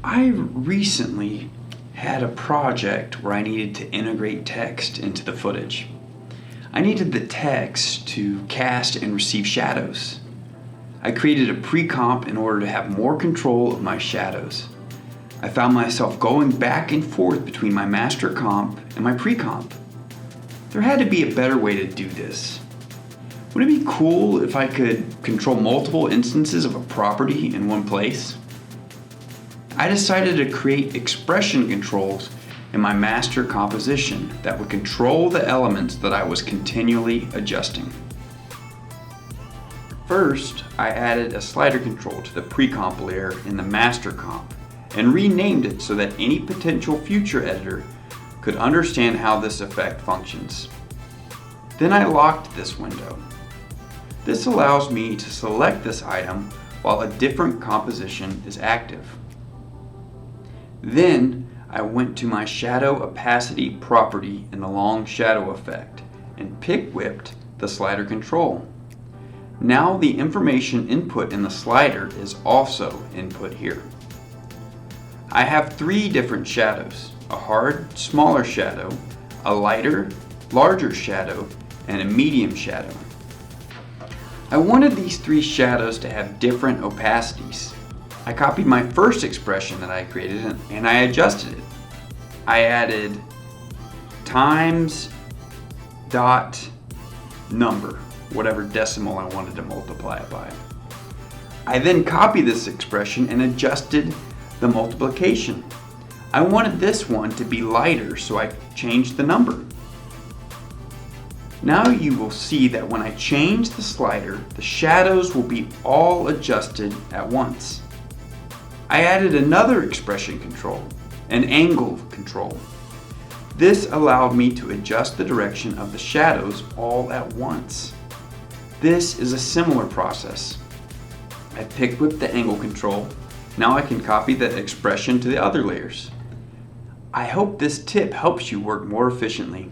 I recently had a project where I needed to integrate text into the footage. I needed the text to cast and receive shadows. I created a pre-comp in order to have more control of my shadows. I found myself going back and forth between my master comp and my pre-comp. There had to be a better way to do this. Would it be cool if I could control multiple instances of a property in one place? I decided to create expression controls in my master composition that would control the elements that I was continually adjusting. First, I added a slider control to the pre-comp layer in the master comp and renamed it so that any potential future editor could understand how this effect functions. Then I locked this window. This allows me to select this item while a different composition is active. Then I went to my shadow opacity property in the long shadow effect and pick whipped the slider control. Now the information input in the slider is also input here. I have three different shadows: a hard, smaller shadow, a lighter, larger shadow, and a medium shadow. I wanted these three shadows to have different opacities. I copied my first expression that I created and I adjusted it. I added times dot number, whatever decimal I wanted to multiply it by. I then copied this expression and adjusted the multiplication. I wanted this one to be lighter, so I changed the number. Now you will see that when I change the slider, the shadows will be all adjusted at once. I added another expression control, an angle control. This allowed me to adjust the direction of the shadows all at once. This is a similar process. I picked whipped the angle control. Now I can copy the expression to the other layers. I hope this tip helps you work more efficiently.